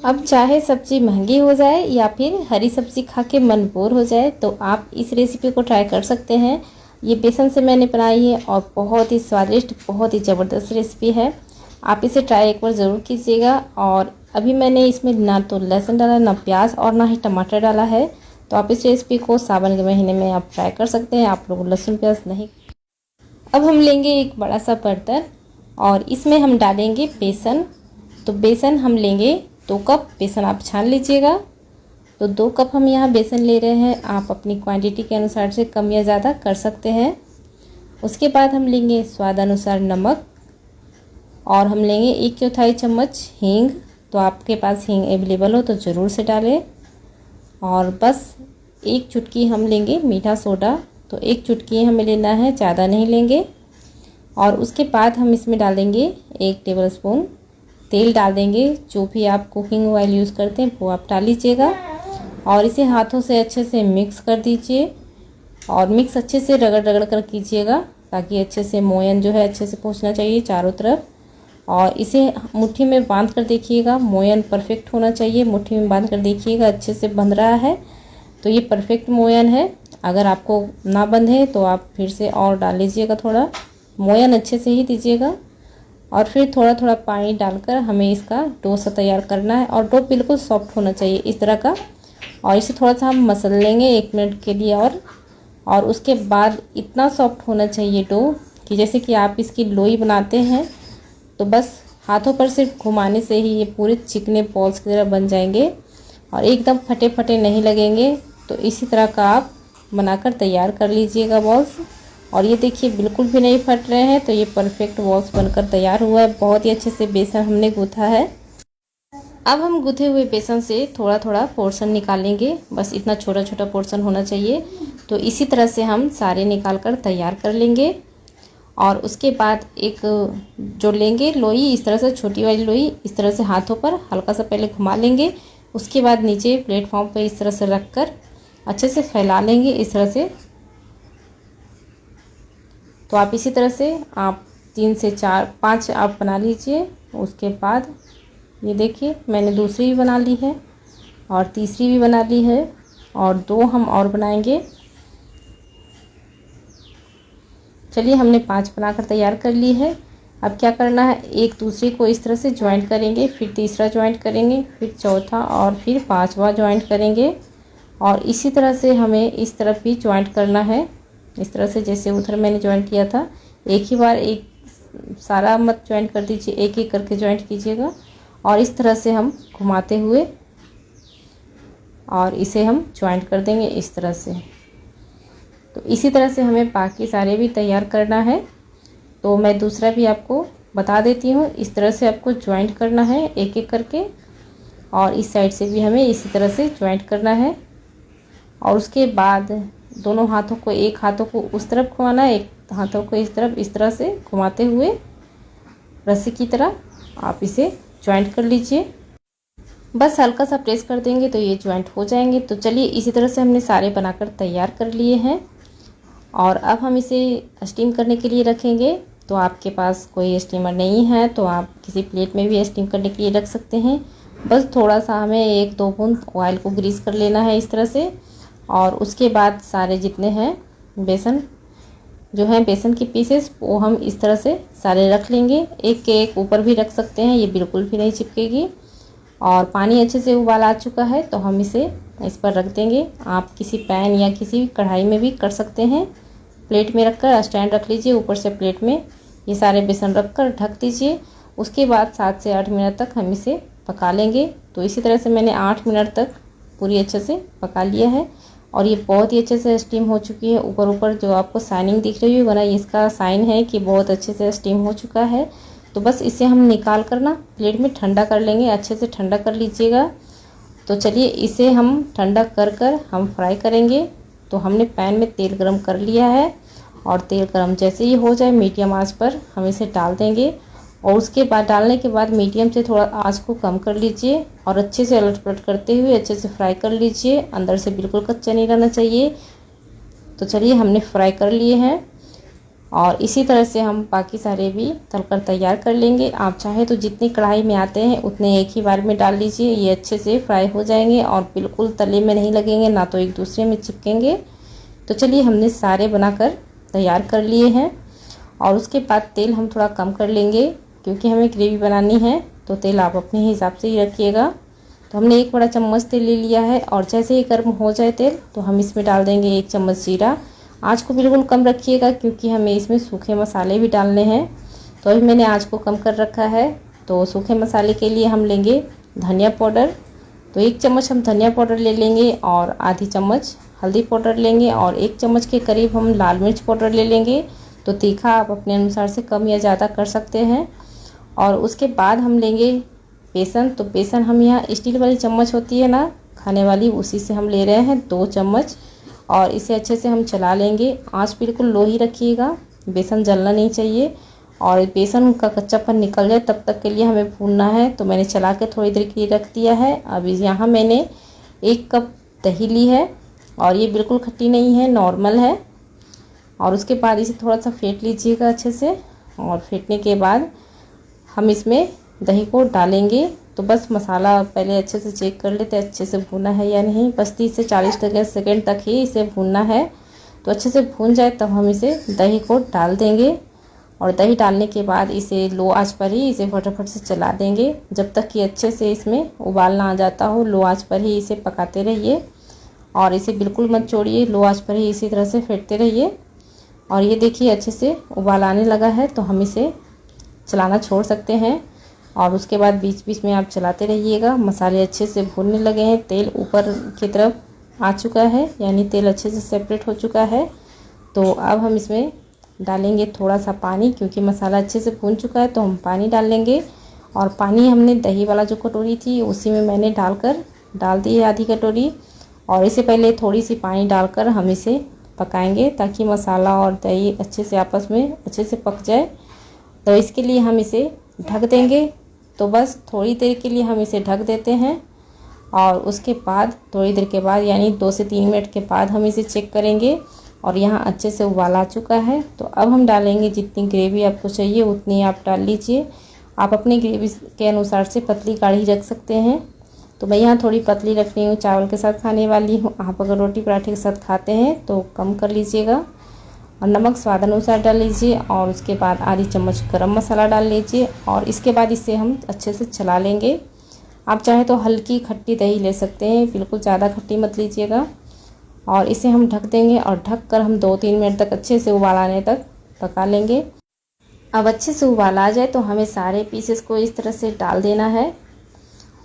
अब चाहे सब्ज़ी महंगी हो जाए या फिर हरी सब्ज़ी खा के मन बोर हो जाए तो आप इस रेसिपी को ट्राई कर सकते हैं। ये बेसन से मैंने बनाई है और बहुत ही स्वादिष्ट, बहुत ही ज़बरदस्त रेसिपी है। आप इसे ट्राई एक बार ज़रूर कीजिएगा। और अभी मैंने इसमें ना तो लहसुन डाला, ना प्याज और ना ही टमाटर डाला है। तो आप इस रेसिपी को सावन के महीने में आप ट्राई कर सकते हैं। आप लोग लहसुन प्याज नहीं। अब हम लेंगे एक बड़ा सा बर्तन और इसमें हम डालेंगे बेसन। तो बेसन हम लेंगे 2 कप बेसन, आप छान लीजिएगा। तो 2 कप हम यहाँ बेसन ले रहे हैं। आप अपनी क्वांटिटी के अनुसार से कम या ज़्यादा कर सकते हैं। उसके बाद हम लेंगे स्वाद अनुसार नमक और हम लेंगे 1/4 चम्मच हींग। तो आपके पास हींग अवेलेबल हो तो ज़रूर से डालें। और बस 1 चुटकी हम लेंगे मीठा सोडा। तो 1 चुटकी हमें लेना है, ज़्यादा नहीं लेंगे। और उसके बाद हम इसमें डालेंगे 1 टेबलस्पून तेल डाल देंगे। जो भी आप कुकिंग ऑयल यूज़ करते हैं वो आप डाल लीजिएगा और इसे हाथों से अच्छे से मिक्स कर दीजिए। और मिक्स अच्छे से रगड़ रगड़ कर कीजिएगा ताकि अच्छे से मोयन जो है अच्छे से पहुंचना चाहिए चारों तरफ। और इसे मुट्ठी में बांध कर देखिएगा, मोयन परफेक्ट होना चाहिए। मुट्ठी में बांध कर देखिएगा अच्छे से बंध रहा है तो ये परफेक्ट मोयन है। अगर आपको ना बंधे तो आप फिर से और डाल लीजिएगा, थोड़ा मोयन अच्छे से ही दीजिएगा। और फिर थोड़ा थोड़ा पानी डालकर हमें इसका डो सा तैयार करना है और डो बिल्कुल सॉफ्ट होना चाहिए इस तरह का। और इसे थोड़ा सा हम मसल लेंगे 1 मिनट के लिए। और उसके बाद इतना सॉफ्ट होना चाहिए डो कि जैसे कि आप इसकी लोई बनाते हैं तो बस हाथों पर सिर्फ घुमाने से ही ये पूरे चिकने बॉल्स की तरह बन जाएंगे और एकदम फटे फटे नहीं लगेंगे। तो इसी तरह का आप बनाकर तैयार कर लीजिएगा बॉल्स। और ये देखिए बिल्कुल भी नहीं फट रहे हैं। तो ये परफेक्ट बॉल्स बनकर तैयार हुआ है। बहुत ही अच्छे से बेसन हमने गूथा है। अब हम गूथे हुए बेसन से थोड़ा थोड़ा पोर्शन निकालेंगे। बस इतना छोटा छोटा पोर्शन होना चाहिए। तो इसी तरह से हम सारे निकाल कर तैयार कर लेंगे। और उसके बाद एक जो लेंगे लोई, इस तरह से छोटी वाली लोई, इस तरह से हाथों पर हल्का सा पहले घुमा लेंगे। उसके बाद नीचे प्लेटफॉर्म पर इस तरह से रख कर अच्छे से फैला लेंगे इस तरह से। तो आप इसी तरह से आप 3 से 4 5 आप बना लीजिए। उसके बाद ये देखिए मैंने दूसरी भी बना ली है और तीसरी भी बना ली है और 2 हम और बनाएंगे। चलिए हमने 5 बनाकर तैयार कर ली है। अब क्या करना है, एक दूसरे को इस तरह से ज्वाइंट करेंगे, फिर तीसरा ज्वाइंट करेंगे, फिर चौथा और फिर 5वां ज्वाइंट करेंगे। और इसी तरह से हमें इस तरफ भी ज्वाइंट करना है। इस तरह से जैसे उधर मैंने ज्वाइंट किया था। एक ही बार एक सारा मत ज्वाइंट कर दीजिए, एक एक करके ज्वाइंट कीजिएगा। और इस तरह से हम घुमाते हुए और इसे हम ज्वाइंट कर देंगे इस तरह से। तो इसी तरह से हमें बाकी सारे भी तैयार करना है। तो मैं दूसरा भी आपको बता देती हूँ। इस तरह से आपको ज्वाइंट करना है एक एक करके और इस साइड से भी हमें इसी तरह से ज्वाइंट करना है। और उसके बाद दोनों हाथों को, एक हाथों को उस तरफ घुमाना है, एक हाथों को इस तरफ, इस तरह से घुमाते हुए रस्सी की तरह आप इसे ज्वाइंट कर लीजिए। बस हल्का सा प्रेस कर देंगे तो ये ज्वाइंट हो जाएंगे। तो चलिए इसी तरह से हमने सारे बनाकर तैयार कर लिए हैं। और अब हम इसे स्टीम करने के लिए रखेंगे। तो आपके पास कोई स्टीमर नहीं है तो आप किसी प्लेट में भी स्टीम करने के लिए रख सकते हैं। बस थोड़ा सा हमें 1-2 बूंद ऑयल को ग्रीस कर लेना है इस तरह से। और उसके बाद सारे जितने हैं बेसन जो हैं, बेसन की पीसेस, वो हम इस तरह से सारे रख लेंगे। एक के एक ऊपर भी रख सकते हैं, ये बिल्कुल भी नहीं चिपकेगी। और पानी अच्छे से उबाल आ चुका है तो हम इसे इस पर रख देंगे। आप किसी पैन या किसी कढ़ाई में भी कर सकते हैं। प्लेट में रखकर स्टैंड रख लीजिए, ऊपर से प्लेट में ये सारे बेसन रखकर ढक दीजिए। उसके बाद 7 से 8 मिनट तक हम इसे पका लेंगे। तो इसी तरह से मैंने 8 मिनट तक पूरी अच्छे से पका लिया है और ये बहुत ही अच्छे से स्टीम हो चुकी है। ऊपर ऊपर जो आपको शाइनिंग दिख रही होगी ना, इसका साइन है कि बहुत अच्छे से स्टीम हो चुका है। तो बस इसे हम निकाल कर ना प्लेट में ठंडा कर लेंगे, अच्छे से ठंडा कर लीजिएगा। तो चलिए इसे हम ठंडा कर कर हम फ्राई करेंगे। तो हमने पैन में तेल गरम कर लिया है और तेल गरम जैसे ही हो जाए मीडियम आंच पर हम इसे डाल देंगे। और उसके बाद डालने के बाद मीडियम से थोड़ा आंच को कम कर लीजिए और अच्छे से अलट पलट करते हुए अच्छे से फ्राई कर लीजिए। अंदर से बिल्कुल कच्चा नहीं रहना चाहिए। तो चलिए हमने फ्राई कर लिए हैं और इसी तरह से हम बाकी सारे भी तलकर तैयार कर लेंगे। आप चाहे तो जितनी कढ़ाई में आते हैं उतने एक ही बार में डाल लीजिए, ये अच्छे से फ्राई हो जाएंगे और बिल्कुल तले में नहीं लगेंगे, ना तो एक दूसरे में चिपकेंगे। तो चलिए हमने सारे बनाकर तैयार कर लिए हैं। और उसके बाद तेल हम थोड़ा कम कर लेंगे क्योंकि हमें ग्रेवी बनानी है, तो तेल आप अपने हिसाब से ही रखिएगा। तो हमने 1 बड़ा चम्मच तेल ले लिया है और जैसे ही गर्म हो जाए तेल तो हम इसमें डाल देंगे 1 चम्मच जीरा। आँच को बिल्कुल कम रखिएगा क्योंकि हमें इसमें सूखे मसाले भी डालने हैं, तो अभी मैंने आँच को कम कर रखा है। तो सूखे मसाले के लिए हम लेंगे धनिया पाउडर, तो 1 चम्मच हम धनिया पाउडर ले लेंगे और आधी चम्मच हल्दी पाउडर लेंगे और 1 चम्मच के करीब हम लाल मिर्च पाउडर ले लेंगे। तो तीखा आप अपने अनुसार से कम या ज़्यादा कर सकते हैं। और उसके बाद हम लेंगे बेसन, तो बेसन हम यहाँ स्टील वाली चम्मच होती है ना खाने वाली, उसी से हम ले रहे हैं 2 चम्मच और इसे अच्छे से हम चला लेंगे। आंच बिल्कुल लो ही रखिएगा, बेसन जलना नहीं चाहिए और बेसन का कच्चापन निकल जाए तब तक के लिए हमें भूनना है। तो मैंने चला के थोड़ी देर के लिए रख दिया है। अब यहाँ मैंने 1 कप दही ली है और ये बिल्कुल खट्टी नहीं है, नॉर्मल है। और उसके बाद इसे थोड़ा सा फेंट लीजिएगा अच्छे से, और फेंटने के बाद हम इसमें दही को डालेंगे। तो बस मसाला पहले अच्छे से चेक कर लेते अच्छे से भुना है या नहीं, बस 30 से 40 सेकेंड तक ही इसे भूनना है। तो अच्छे से भून जाए तब हम इसे दही को डाल देंगे और दही डालने के बाद इसे लो आंच पर ही इसे फटाफट से चला देंगे जब तक कि अच्छे से इसमें उबाल ना आ जाता हो। लो आंच पर ही इसे पकाते रहिए और इसे बिल्कुल मत छोड़िए, लो आंच पर ही इसी तरह से फेंटते रहिए। और ये देखिए अच्छे से उबाल आने लगा है, तो हम इसे चलाना छोड़ सकते हैं और उसके बाद बीच बीच में आप चलाते रहिएगा। मसाले अच्छे से भूनने लगे हैं, तेल ऊपर की तरफ आ चुका है, यानी तेल अच्छे से सेपरेट हो चुका है। तो अब हम इसमें डालेंगे थोड़ा सा पानी, क्योंकि मसाला अच्छे से भून चुका है तो हम पानी डालेंगे। और पानी हमने दही वाला जो कटोरी थी उसी में मैंने डाल दी है आधी कटोरी। और इसे पहले थोड़ी सी पानी डालकर हम इसे पकाएंगे ताकि मसाला और दही अच्छे से आपस में अच्छे से पक जाए। तो इसके लिए हम इसे ढक देंगे। तो बस थोड़ी देर के लिए हम इसे ढक देते हैं और उसके बाद थोड़ी देर के बाद यानी 2 से 3 मिनट के बाद हम इसे चेक करेंगे और यहाँ अच्छे से उबाल आ चुका है। तो अब हम डालेंगे जितनी ग्रेवी आपको चाहिए उतनी आप डाल लीजिए। आप अपनी ग्रेवी के अनुसार से पतली गाढ़ी रख सकते हैं। तो मैं यहाँ थोड़ी पतली रख रही हूँ, चावल के साथ खाने वाली हूँ। आप अगर रोटी पराठे के साथ खाते हैं तो कम कर लीजिएगा। और नमक स्वाद अनुसार डाल लीजिए और उसके बाद आधी चम्मच गरम मसाला डाल लीजिए और इसके बाद इसे हम अच्छे से चला लेंगे। आप चाहे तो हल्की खट्टी दही ले सकते हैं, बिल्कुल ज़्यादा खट्टी मत लीजिएगा। और इसे हम ढक देंगे और ढक कर हम 2-3 मिनट तक अच्छे से उबाल आने तक पका लेंगे। अब अच्छे से उबाल आ जाए तो हमें सारे पीसेस को इस तरह से डाल देना है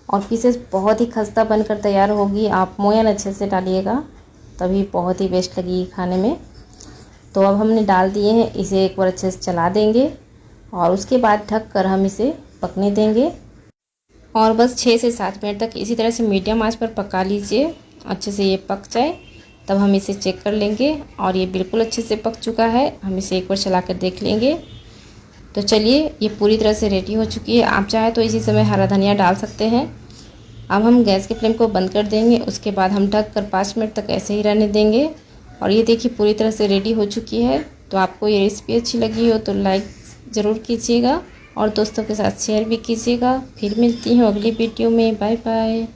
और पीसेस बहुत ही खस्ता बनकर तैयार होगी। आप मोयन अच्छे से डालिएगा तभी बहुत ही बेस्ट लगेगी खाने में। तो अब हमने डाल दिए हैं, इसे एक बार अच्छे से चला देंगे और उसके बाद ढक कर हम इसे पकने देंगे और बस 6 से 7 मिनट तक इसी तरह से मीडियम आंच पर पका लीजिए। अच्छे से ये पक जाए तब हम इसे चेक कर लेंगे और ये बिल्कुल अच्छे से पक चुका है। हम इसे एक बार चला कर देख लेंगे। तो चलिए ये पूरी तरह से रेडी हो चुकी है। आप चाहे तो इसी समय हरा धनिया डाल सकते हैं। अब हम गैस के फ्लेम को बंद कर देंगे, उसके बाद हम ढक कर 5 मिनट तक ऐसे ही रहने देंगे। और ये देखिए पूरी तरह से रेडी हो चुकी है। तो आपको ये रेसिपी अच्छी लगी हो तो लाइक ज़रूर कीजिएगा और दोस्तों के साथ शेयर भी कीजिएगा। फिर मिलती हूँ अगली वीडियो में। Bye bye.